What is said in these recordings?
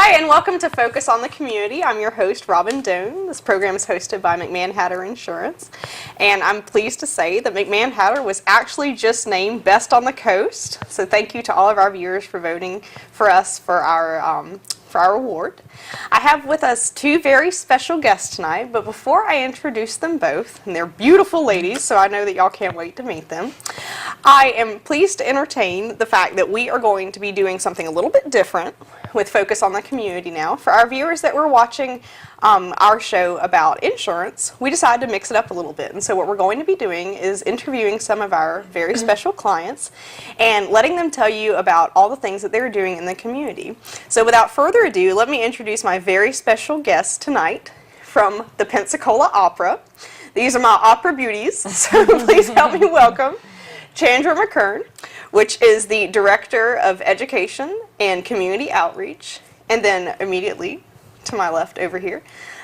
Hi, and welcome to Focus on the Community. I'm your host, Robin Doan. This program is hosted by McMahon Hatter Insurance, and I'm pleased to say that McMahon Hatter was actually just named Best on the Coast. So thank you to all of our viewers for voting for us for our award. I have with us two very special guests tonight, but before I introduce them both, and they're beautiful ladies, so I know that y'all can't wait to meet them, I am pleased to entertain the fact that we are going to be doing something a little bit different with Focus on the Community now. For our viewers that were watching our show about insurance, we decided to mix it up a little bit. And so what we're going to be doing is interviewing some of our very special clients and letting them tell you about all the things that they're doing in the community. So without further ado, let me introduce my very special guests tonight from the Pensacola Opera. These are my opera beauties, so please help me welcome Chandra McKern, which is the Director of Education and Community Outreach, and then immediately to my left over here,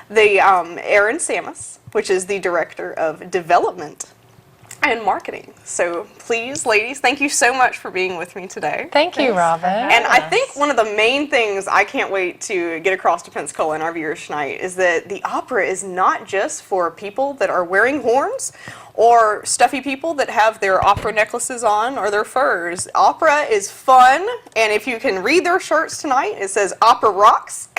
the Erin Samus, which is the Director of Development and Marketing. So please, ladies, thank you so much for being with me today. Thank you, Robin. And I think one of the main things I can't wait to get across to Pensacola and our viewers tonight is that the opera is not just for people that are wearing horns or stuffy people that have their opera necklaces on or their furs. Opera is fun, and if you can read their shirts tonight, it says Opera Rocks.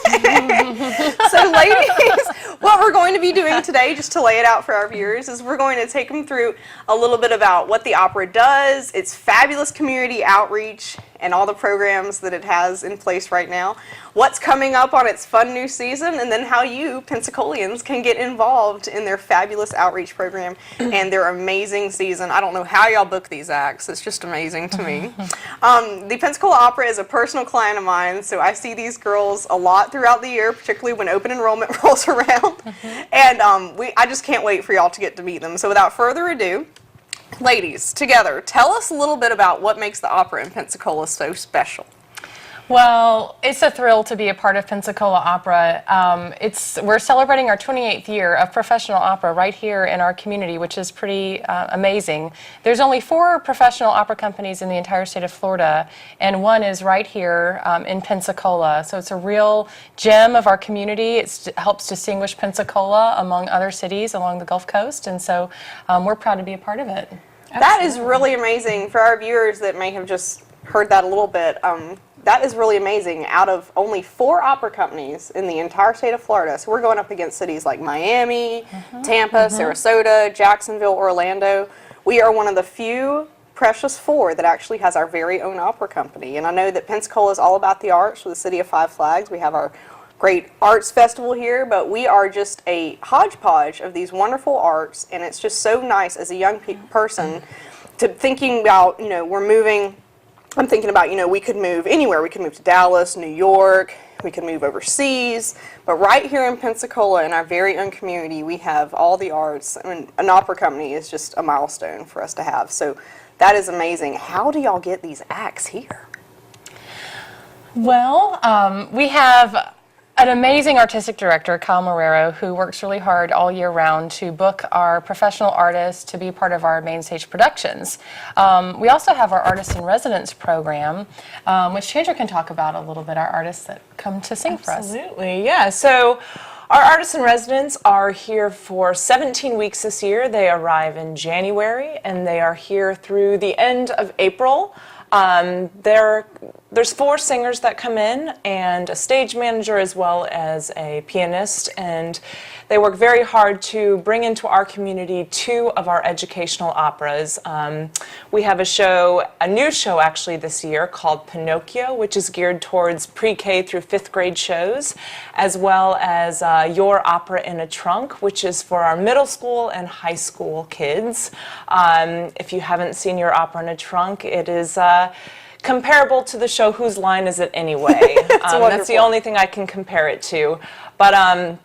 So ladies, what we're going to be doing today, just to lay it out for our viewers, is we're going to take them through a little bit about what the opera does, its fabulous community outreach, and all the programs that it has in place right now, what's coming up on its fun new season, and then how you, Pensacolians, can get involved in their fabulous outreach program and their amazing season. I don't know how y'all book these acts. It's just amazing to me. The Pensacola Opera is a personal client of mine, so I see these girls a lot throughout the year, particularly when open enrollment rolls around. And I just can't wait for y'all to get to meet them. So without further ado, ladies, together, tell us a little bit about what makes the opera in Pensacola so special. Well, it's a thrill to be a part of Pensacola Opera. We're celebrating our 28th year of professional opera right here in our community, which is pretty amazing. There's only 4 professional opera companies in the entire state of Florida, and one is right here in Pensacola. So it's a real gem of our community. It helps distinguish Pensacola among other cities along the Gulf Coast, and so we're proud to be a part of it. Absolutely. That is really amazing. For our viewers that may have just heard that a little bit, that is really amazing. Out of only 4 opera companies in the entire state of Florida, so we're going up against cities like Miami, Tampa, Sarasota, Jacksonville, Orlando. We are one of the few precious 4 that actually has our very own opera company. And I know that Pensacola is all about the arts for the City of Five Flags. We have our great arts festival here, but we are just a hodgepodge of these wonderful arts, and it's just so nice as a young person to thinking about, I'm thinking about, we could move anywhere. We could move to Dallas, New York, we could move overseas, but right here in Pensacola, in our very own community, we have all the arts. I mean, an opera company is just a milestone for us to have, so that is amazing. How do y'all get these acts here? Well, we have an amazing artistic director, Kyle Marrero, who works really hard all year round to book our professional artists to be part of our main stage productions. We also have our Artists in Residence program, which Chandra can talk about a little bit, our artists that come to sing for us. Absolutely, yeah. So our Artists in Residence are here for 17 weeks this year. They arrive in January, and they are here through the end of April. There's 4 singers that come in and a stage manager as well as a pianist, and they work very hard to bring into our community 2 of our educational operas. We have a new show actually this year called Pinocchio, which is geared towards pre-K through 5th grade shows, as well as Your Opera in a Trunk, which is for our middle school and high school kids. If you haven't seen Your Opera in a Trunk, it is comparable to the show Whose Line Is It Anyway? That's the only thing I can compare it to. But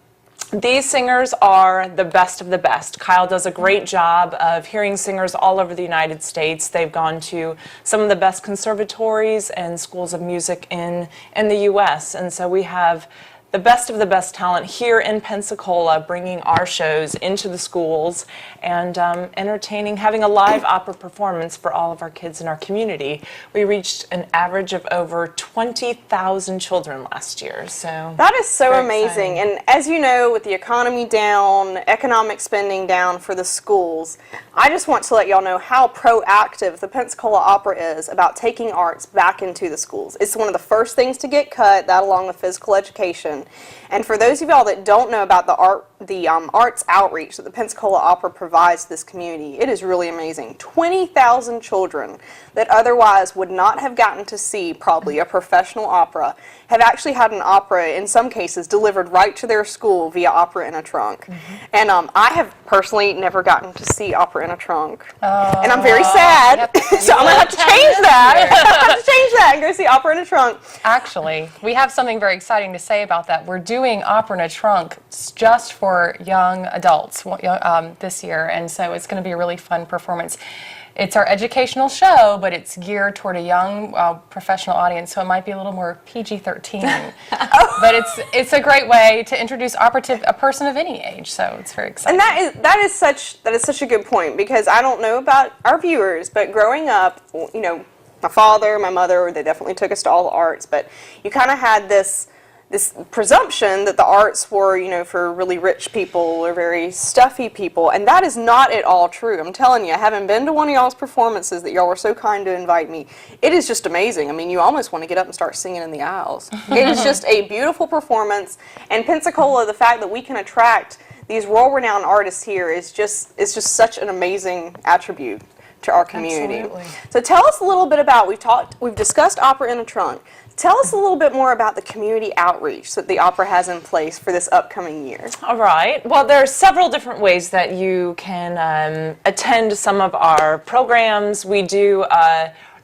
these singers are the best of the best. Kyle does a great job of hearing singers all over the United States. They've gone to some of the best conservatories and schools of music in the U.S. And so we have the best of the best talent here in Pensacola, bringing our shows into the schools and entertaining, having a live opera performance for all of our kids in our community. We reached an average of over 20,000 children last year. So That is so very amazing. exciting. And as you know, with the economy down, economic spending down for the schools, I just want to let y'all know how proactive the Pensacola Opera is about taking arts back into the schools. It's one of the first things to get cut, that along with physical education. And for those of y'all that don't know about the arts outreach that the Pensacola Opera provides to this community, it is really amazing. 20,000 children that otherwise would not have gotten to see probably a professional opera have actually had an opera, in some cases, delivered right to their school via Opera in a Trunk. And I have personally never gotten to see Opera in a Trunk. And I'm very sad. So I'm going to have to change that. I have to change that and go see Opera in a Trunk. Actually, we have something very exciting to say about that. We're doing Opera in a Trunk just for young adults this year, and so it's going to be a really fun performance. It's our educational show, but it's geared toward a young professional audience, so it might be a little more PG-13. But it's a great way to introduce opera to a person of any age, so it's very exciting. And that is such a good point, because I don't know about our viewers, but growing up, you know, my father, my mother, they definitely took us to all the arts, but you kind of had this presumption that the arts were, you know, for really rich people or very stuffy people, and that is not at all true. I'm telling you, having been to one of y'all's performances that y'all were so kind to invite me, it is just amazing. I mean, you almost want to get up and start singing in the aisles. It is just a beautiful performance, and Pensacola, the fact that we can attract these world-renowned artists here is just such an amazing attribute to our community. Absolutely. So tell us a little bit about, we've discussed Opera in a Trunk. Tell us a little bit more about the community outreach that the opera has in place for this upcoming year. All right. Well, there are several different ways that you can attend some of our programs. We do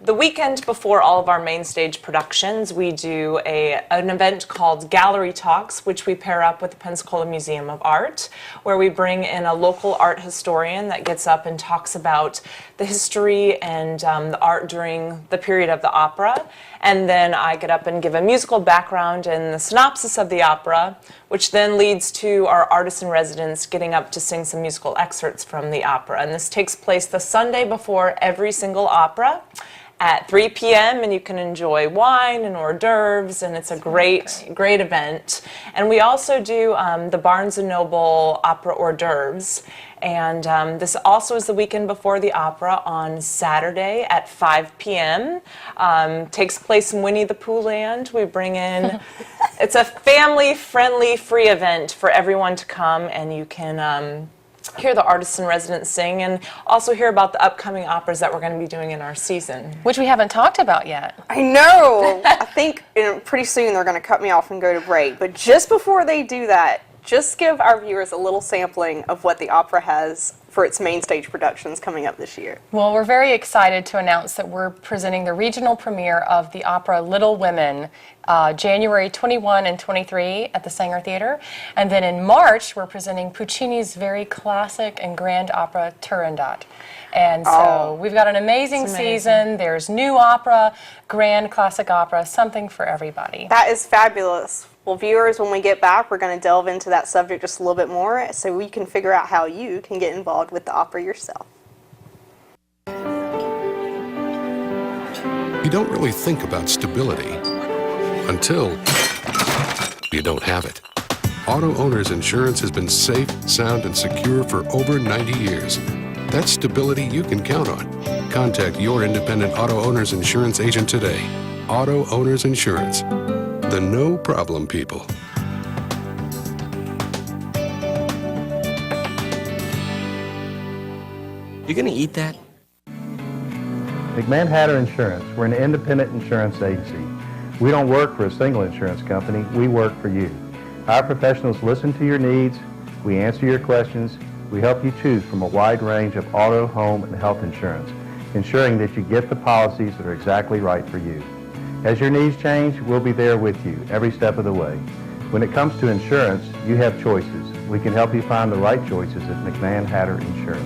the weekend before all of our main stage productions, we do an event called Gallery Talks, which we pair up with the Pensacola Museum of Art, where we bring in a local art historian that gets up and talks about the history and the art during the period of the opera. And then I get up and give a musical background and the synopsis of the opera, which then leads to our artists in residence getting up to sing some musical excerpts from the opera. And this takes place the Sunday before every single opera at 3 p.m. and you can enjoy wine and hors d'oeuvres, and it's a great event. And we also do the Barnes & Noble Opera hors d'oeuvres, and this also is the weekend before the opera on Saturday at 5 p.m. Takes place in Winnie the Pooh Land. We bring in, it's a family-friendly free event for everyone to come, and you can hear the artists in residence sing, and also hear about the upcoming operas that we're going to be doing in our season. Which we haven't talked about yet. I know. I think pretty soon they're going to cut me off and go to break. But just before they do that, just give our viewers a little sampling of what the opera has for its main stage productions coming up this year. Well, we're very excited to announce that we're presenting the regional premiere of the opera Little Women, January 21 and 23 at the Sanger Theater. And then in March, we're presenting Puccini's very classic and grand opera Turandot. And so we've got an amazing season. There's new opera, grand classic opera, something for everybody. That is fabulous. Well, viewers, when we get back, we're going to delve into that subject just a little bit more so we can figure out how you can get involved with the opera yourself. You don't really think about stability until you don't have it. Auto Owners Insurance has been safe, sound, and secure for over 90 years. That's stability you can count on. Contact your independent Auto Owners Insurance agent today. Auto Owners Insurance. The no problem people. You gonna eat that? McMahon Hatter Insurance. We're an independent insurance agency. We don't work for a single insurance company. We work for you. Our professionals listen to your needs. We answer your questions. We help you choose from a wide range of auto, home, and health insurance, ensuring that you get the policies that are exactly right for you. As your needs change, we'll be there with you every step of the way. When it comes to insurance, you have choices. We can help you find the right choices at McMahon Hatter Insurance.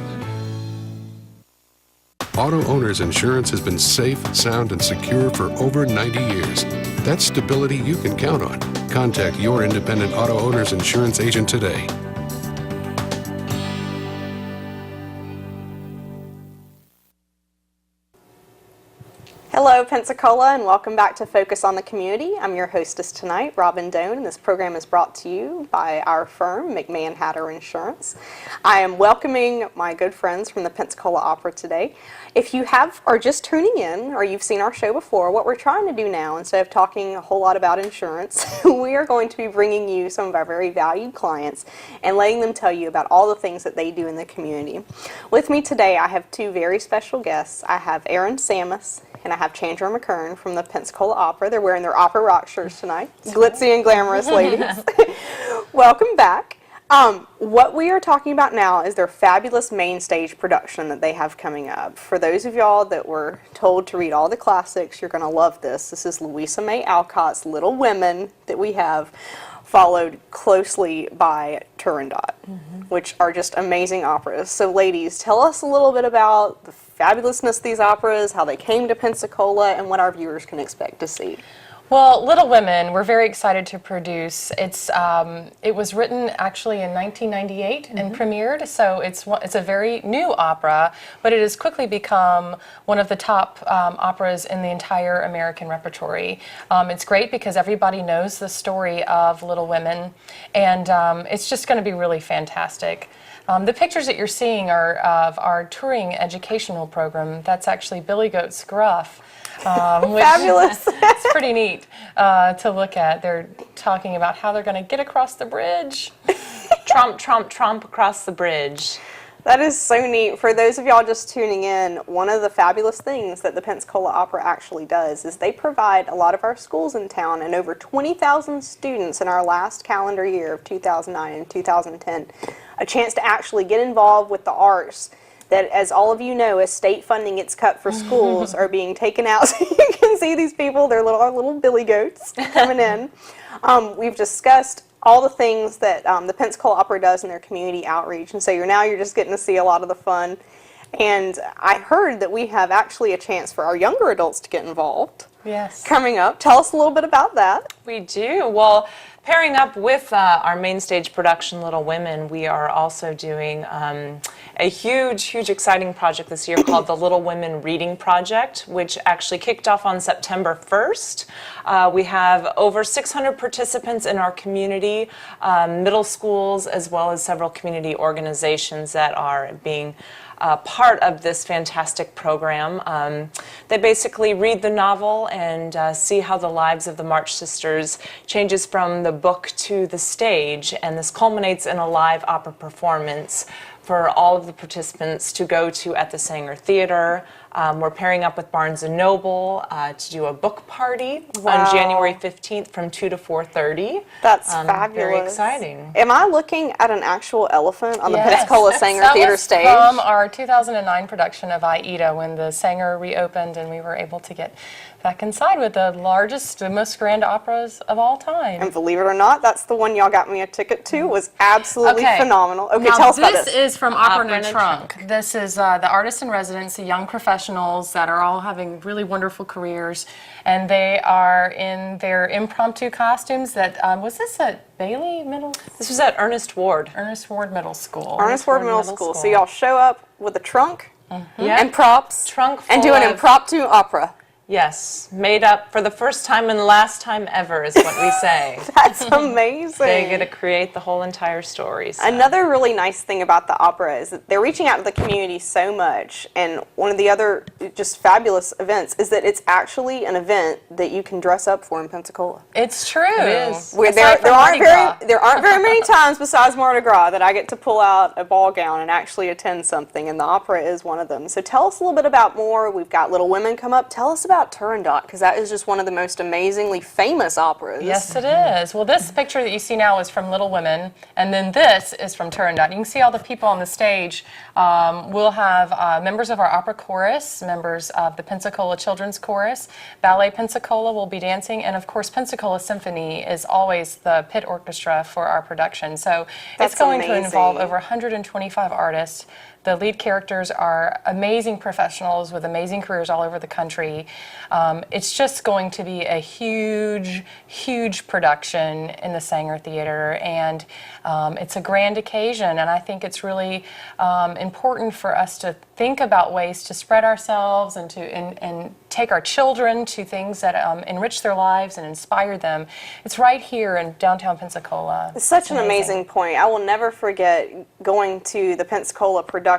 Auto Owners Insurance has been safe, sound, and secure for over 90 years. That's stability you can count on. Contact your independent auto owner's insurance agent today. Hello, Pensacola, and welcome back to Focus on the Community. I'm your hostess tonight, Robin Doan, and this program is brought to you by our firm, McMahon Hatter Insurance. I am welcoming my good friends from the Pensacola Opera today. If you are just tuning in, or you've seen our show before, what we're trying to do now, instead of talking a whole lot about insurance, we are going to be bringing you some of our very valued clients and letting them tell you about all the things that they do in the community. With me today, I have two very special guests. I have Erin Samus and I have Chandra McKern from the Pensacola Opera. They're wearing their opera rock shirts tonight. Glitzy and glamorous ladies. Welcome back. What we are talking about now is their fabulous main stage production that they have coming up. For those of y'all that were told to read all the classics, you're going to love this. This is Louisa May Alcott's Little Women that we have, followed closely by Turandot, which are just amazing operas. So ladies, tell us a little bit about the fabulousness of these operas, how they came to Pensacola, and what our viewers can expect to see. Well, Little Women, we're very excited to produce. It was written actually in 1998 and premiered, so it's a very new opera, but it has quickly become one of the top operas in the entire American repertory. It's great because everybody knows the story of Little Women, and it's just going to be really fantastic. The pictures that you're seeing are of our touring educational program. That's actually Billy Goat Scruff. Fabulous. It's pretty neat to look at. They're talking about how they're going to get across the bridge. Tromp, tromp, tromp across the bridge. That is so neat. For those of y'all just tuning in, one of the fabulous things that the Pensacola Opera actually does is they provide a lot of our schools in town and over 20,000 students in our last calendar year of 2009 and 2010 a chance to actually get involved with the arts that, as all of you know, as state funding gets cut for schools are being taken out. So you can see these people, they're little billy goats coming in. We've discussed all the things that the Pensacola Opera does in their community outreach, and so you're just getting to see a lot of the fun. And I heard that we have actually a chance for our younger adults to get involved. Yes. Coming up. Tell us a little bit about that. We do. Well, pairing up with our main stage production, Little Women, we are also doing a huge, exciting project this year called the Little Women Reading Project, which actually kicked off on September 1st. We have over 600 participants in our community, middle schools, as well as several community organizations that are being part of this fantastic program. They basically read the novel and see how the lives of the March Sisters changes from the book to the stage, and this culminates in a live opera performance for all of the participants to go to at the Sanger Theater. We're pairing up with Barnes & Noble to do a book party on January 15th from 2 to 4:30. That's fabulous. Very exciting. Am I looking at an actual elephant on the Yes. Pensacola Sanger That Theater was stage? from our 2009 production of Aida, when the Sanger reopened and we were able to get back inside with the largest, the most grand operas of all time. And believe it or not, that's the one y'all got me a ticket to. It was absolutely phenomenal. Okay, now, tell us about this this. is from Opera in Opera a in a Trunk. This is the artists in residence, the young professionals that are all having really wonderful careers, and they are in their impromptu costumes. That was this at Bailey Middle? This was at Ernest Ward. Ernest Ward Middle School. Ernest Ward Middle School. So y'all show up with a trunk Yeah. and props Trunk and full do an of- impromptu opera. Yes, made up for the first time and last time ever is what we say. That's amazing. They get to create the whole entire story. So. Another really nice thing about the opera is that they're reaching out to the community so much, and one of the other just fabulous events is that it's actually an event that you can dress up for in Pensacola. It's true. It is. Where Aside from Mardi Gras. there aren't very many times besides Mardi Gras that I get to pull out a ball gown and actually attend something, and the opera is one of them. So tell us a little bit about more. We've got Little Women come up. Tell us about Turandot, because that is just one of the most amazingly famous operas. Yes, it is. Well, this picture that you see now is from Little Women, and then this is from Turandot. You can see all the people on the stage. We'll have members of our opera chorus, members of the Pensacola Children's Chorus, Ballet Pensacola will be dancing, and of course Pensacola Symphony is always the pit orchestra for our production. So That's it's going to amazing. involve over 125 artists. The lead characters are amazing professionals with amazing careers all over the country. It's just going to be a huge, huge production in the Sanger Theater, and it's a grand occasion, and I think it's really important for us to think about ways to spread ourselves and to take our children to things that enrich their lives and inspire them. It's right here in downtown Pensacola. It's such an amazing point. I will never forget going to the Pensacola production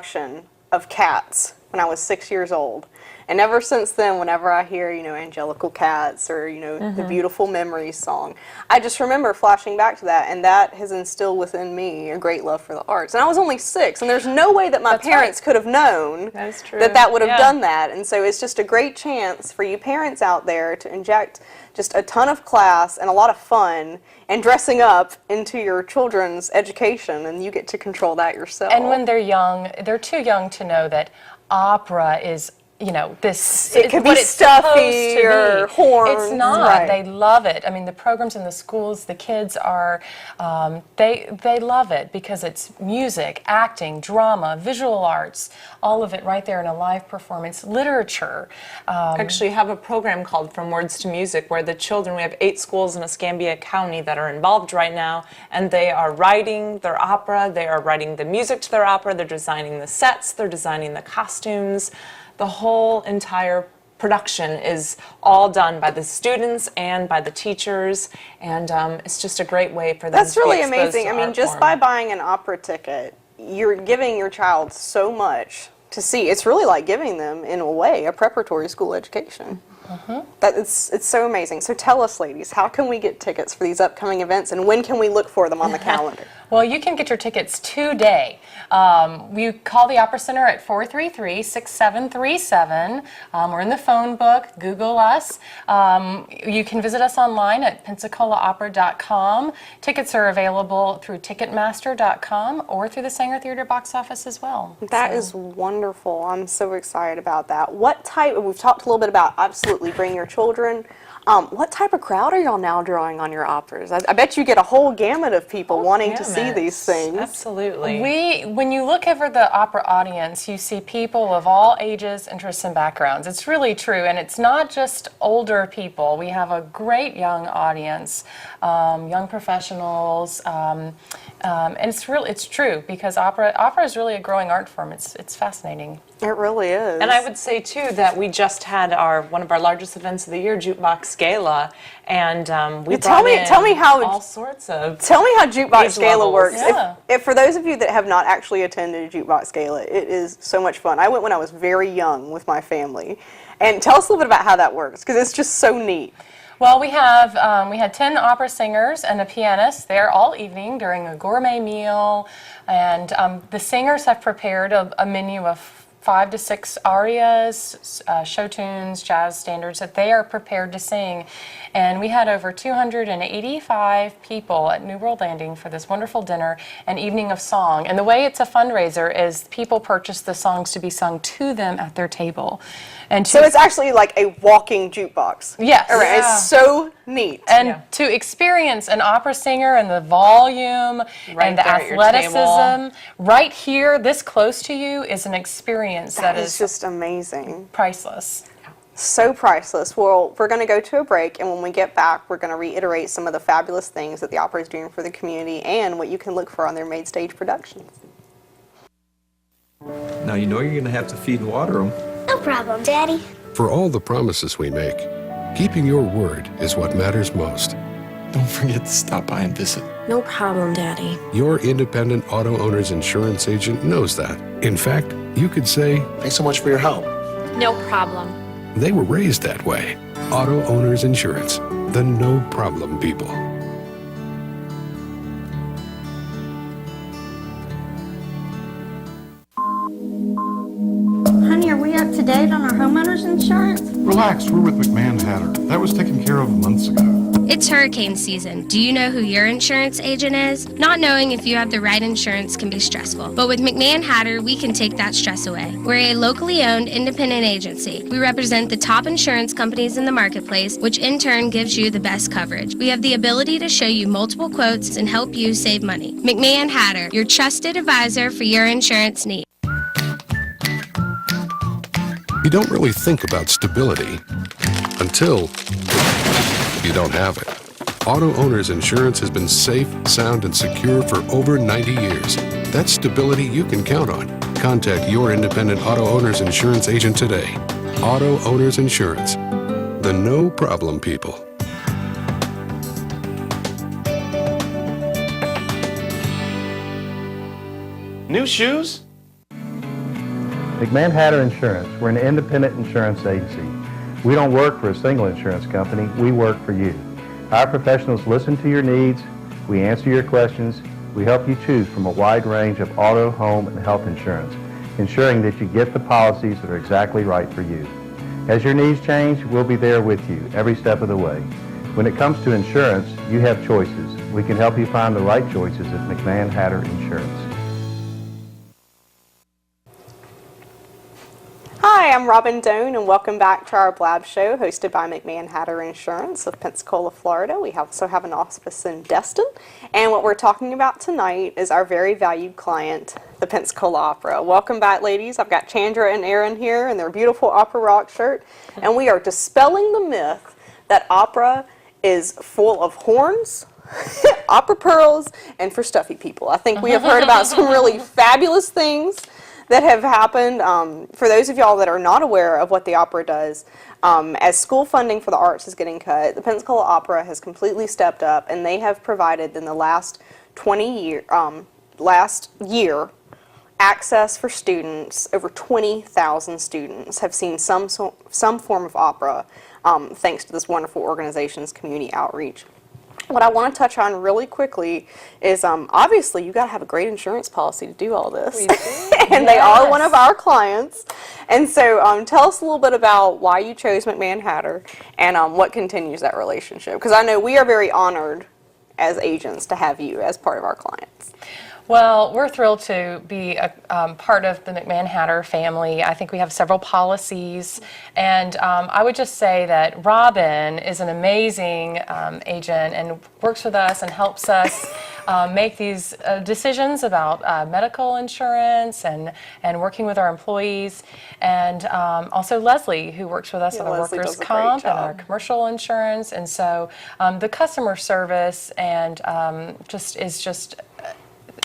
of Cats when I was 6 years old. And ever since then, whenever I hear, Angelical Cats or, the Beautiful Memories song, I just remember flashing back to that, and that has instilled within me a great love for the arts. And I was only 6, and there's no way that my parents could have known that would have done that. And so it's just a great chance for you parents out there to inject just a ton of class and a lot of fun and dressing up into your children's education, and you get to control that yourself. And when they're young, they're too young to know that opera is this, it could be what it's stuffy supposed to or be. horns. It's not. Right. They love it. I mean, the programs in the schools, the kids are, they love it because it's music, acting, drama, visual arts, all of it right there in a live performance, literature. Actually have a program called From Words to Music where the children, we have 8 schools in Escambia County that are involved right now, and they are writing their opera, they are writing the music to their opera, they're designing the sets, they're designing the costumes. The whole entire production is all done by the students and by the teachers, and it's just a great way for them That's to be really exposed amazing. to I mean, art just form. by buying an opera ticket, you're giving your child so much to see. It's really like giving them, in a way, a preparatory school education. It's so amazing. So tell us, ladies, how can we get tickets for these upcoming events, and when can we look for them on the calendar? Well, you can get your tickets today. You call the Opera Center at 433-6737. We're in the phone book. Google us. You can visit us online at PensacolaOpera.com. Tickets are available through Ticketmaster.com or through the Sanger Theater box office as well. That is wonderful. I'm so excited about that. What type, we've talked a little bit about absolutely bring your children. What type of crowd are y'all now drawing on your operas? I bet you get a whole gamut of people wanting to see these things. Absolutely. When you look over the opera audience, you see people of all ages, interests, and backgrounds. It's really true, and it's not just older people. We have a great young audience, young professionals, and it's true because opera is really a growing art form. It's fascinating. It really is. And I would say too that we just had one of our largest events of the year, Jukebox Gala, and we tell me how all sorts of. Tell me how Jukebox age Gala levels. works. Yeah. If for those of you that have not actually attended a Jukebox Gala, it is so much fun. I went when I was very young with my family. And tell us a little bit about how that works, because it's just so neat. Well, we had 10 opera singers and a pianist there all evening during a gourmet meal, and the singers have prepared a menu of 5 to 6 arias, show tunes, jazz standards that they are prepared to sing. And we had over 285 people at New World Landing for this wonderful dinner and evening of song. And the way it's a fundraiser is people purchase the songs to be sung to them at their table. And So it's actually like a walking jukebox. Yes. All right, Yeah. It's so neat. And to experience an opera singer and the volume Right and the there at your athleticism right here, this close to you, is an experience that that is is just amazing. priceless. So priceless. Well, we're going to go to a break, and when we get back, we're going to reiterate some of the fabulous things that the opera is doing for the community and what you can look for on their main stage productions. Now you know you're going to have to feed and water them. No problem, Daddy. For all the promises we make, keeping your word is what matters most. Don't forget to stop by and visit. No problem, Daddy. Your independent auto owner's insurance agent knows that. In fact, you could say Thanks so much for your help. No problem. they were raised that way. Auto Owners Insurance, the no-problem people. Honey, are we up to date on our homeowner's insurance? Relax, we're with McMahon Hatter. That was taken care of months ago. It's hurricane season. Do you know who your insurance agent is? Not knowing if you have the right insurance can be stressful. But with McMahon Hatter, we can take that stress away. We're a locally owned independent agency. We represent the top insurance companies in the marketplace, which in turn gives you the best coverage. We have the ability to show you multiple quotes and help you save money. McMahon Hatter, your trusted advisor for your insurance needs. You don't really think about stability until you don't have it. Auto Owners Insurance has been safe, sound, and secure for over 90 years. That's stability you can count on. Contact your independent Auto Owners Insurance agent today. Auto Owners Insurance. The no problem people. New shoes? McMahon Hatter Insurance. We're an independent insurance agency. We don't work for a single insurance company. We work for you. Our professionals listen to your needs. We answer your questions. We help you choose from a wide range of auto, home, and health insurance, ensuring that you get the policies that are exactly right for you. As your needs change, we'll be there with you every step of the way. When it comes to insurance, you have choices. We can help you find the right choices at McMahon Hatter Insurance. Hi, I'm Robin Doan, and welcome back to our Blab Show, hosted by McMahon Hatter Insurance of Pensacola, Florida. We also have an office in Destin, and what we're talking about tonight is our very valued client, the Pensacola Opera. Welcome back, ladies. I've got Chandra and Erin here in their beautiful opera rock shirt, and we are dispelling the myth that opera is full of horns, opera pearls, and for stuffy people. I think we have heard about some really fabulous things that have happened. For those of y'all that are not aware of what the opera does, as school funding for the arts is getting cut, the Pensacola Opera has completely stepped up, and they have provided in the last year access for students. Over 20,000 students have seen some form of opera thanks to this wonderful organization's community outreach. What I want to touch on really quickly is obviously you got to have a great insurance policy to do all this. And they are one of our clients. And so tell us a little bit about why you chose McMahon Hatter and what continues that relationship. Because I know we are very honored as agents to have you as part of our clients. Well, we're thrilled to be a part of the McMahon Hatter family. I think we have several policies, and I would just say that Robin is an amazing agent and works with us and helps us make these decisions about medical insurance and working with our employees, and also Leslie, who works with us on our workers' comp and our commercial insurance, and so the customer service and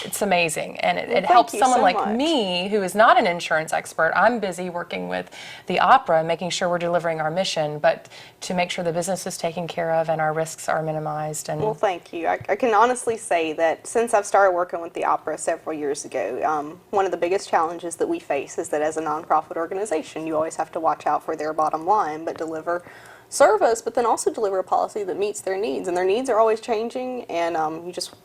it's amazing, and it helps someone like me who is not an insurance expert. I'm busy working with the opera, making sure we're delivering our mission, but to make sure the business is taken care of and our risks are minimized. And well, thank you. I can honestly say that since I've started working with the opera several years ago, one of the biggest challenges that we face is that as a nonprofit organization, you always have to watch out for their bottom line, but deliver service, but then also deliver a policy that meets their needs, and their needs are always changing, and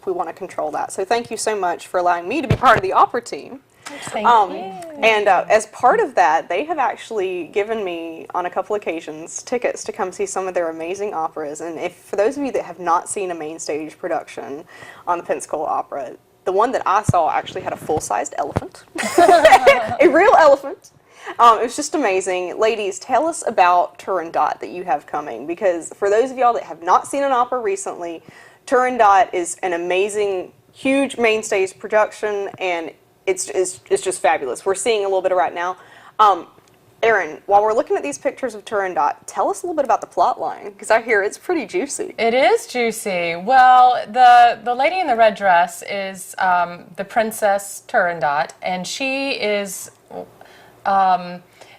we want to control that. So thank you so much for allowing me to be part of the opera team. Thank you. And as part of that, they have actually given me on a couple occasions tickets to come see some of their amazing operas. And for those of you that have not seen a main stage production on the Pensacola Opera, the one that I saw actually had a full-sized elephant, a real elephant. It was just amazing. Ladies, tell us about Turandot that you have coming, because for those of y'all that have not seen an opera recently, Turandot is an amazing, huge main stage production, and it's just fabulous. We're seeing a little bit of right now. Erin, while we're looking at these pictures of Turandot, tell us a little bit about the plot line, because I hear it's pretty juicy. It is juicy. Well, the lady in the red dress is the Princess Turandot, and she is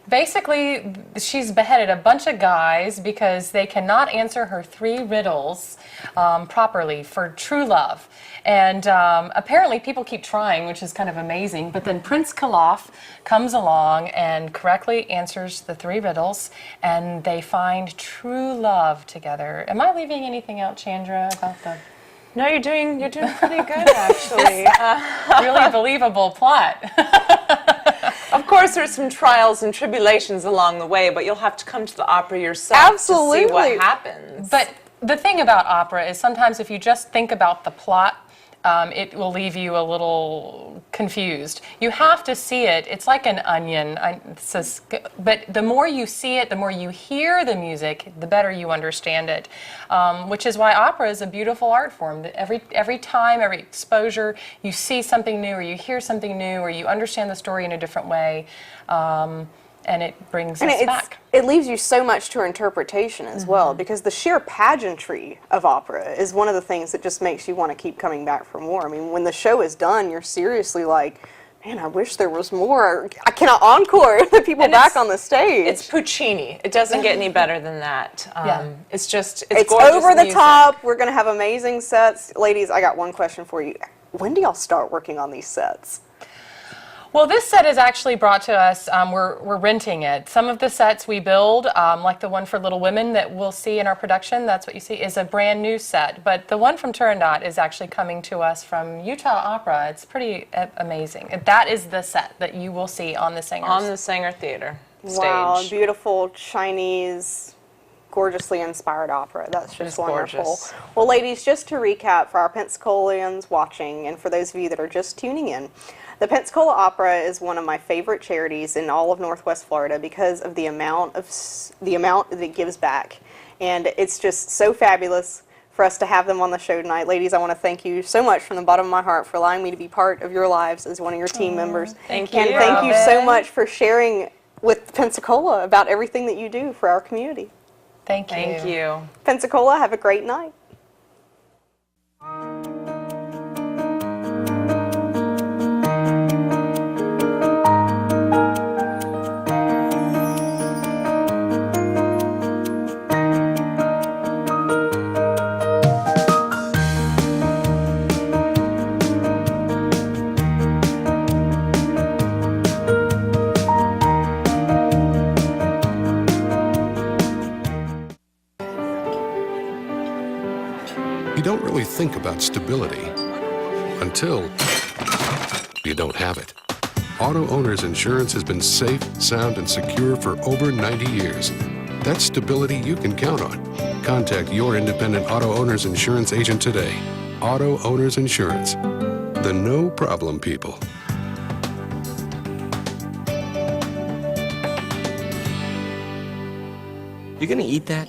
basically, she's beheaded a bunch of guys because they cannot answer her 3 riddles properly for true love. And apparently people keep trying, which is kind of amazing, but then Prince Kalaf comes along and correctly answers the 3 riddles, and they find true love together. Am I leaving anything out, Chandra, about the... No, you're doing pretty good, actually. Really believable plot. Of course, there's some trials and tribulations along the way, but you'll have to come to the opera yourself to see what happens. But the thing about opera is sometimes if you just think about the plot, it will leave you a little confused. You have to see it. It's like an onion. But the more you see it, the more you hear the music, the better you understand it. Which is why opera is a beautiful art form. Every time, every exposure, you see something new, or you hear something new, or you understand the story in a different way. And and it brings And us back. it leaves you so much to interpretation as well, because the sheer pageantry of opera is one of the things that just makes you want to keep coming back for more. I mean, when the show is done, you're seriously like, man, I wish there was more. I cannot encore the people And back on the stage. It's Puccini. It doesn't get any better than that. Yeah. It's just, It's gorgeous over the music. top. We're going to have amazing sets. Ladies, I got one question for you. When do y'all start working on these sets? Well, this set is actually brought to us. We're renting it. Some of the sets we build, like the one for Little Women that we'll see in our production, that's what you see, is a brand new set. But the one from Turandot is actually coming to us from Utah Opera. It's pretty amazing. That is the set that you will see on the Singers. On the Sanger Theater stage. Wow, beautiful Chinese, gorgeously inspired opera. That's just It's wonderful. gorgeous. Well, ladies, just to recap for our Pensacolians watching and for those of you that are just tuning in, the Pensacola Opera is one of my favorite charities in all of Northwest Florida because of the amount that it gives back. And it's just so fabulous for us to have them on the show tonight. Ladies, I want to thank you so much from the bottom of my heart for allowing me to be part of your lives as one of your team members. Thank And you, thank you so Robin. much for sharing with Pensacola about everything that you do for our community. Thank you. Thank you. Pensacola, have a great night. You don't really think about stability until you don't have it. Auto Owners Insurance has been safe, sound, and secure for over 90 years. That's stability you can count on. Contact your independent Auto Owners Insurance agent today. Auto Owners Insurance, the no problem people. You gonna eat that?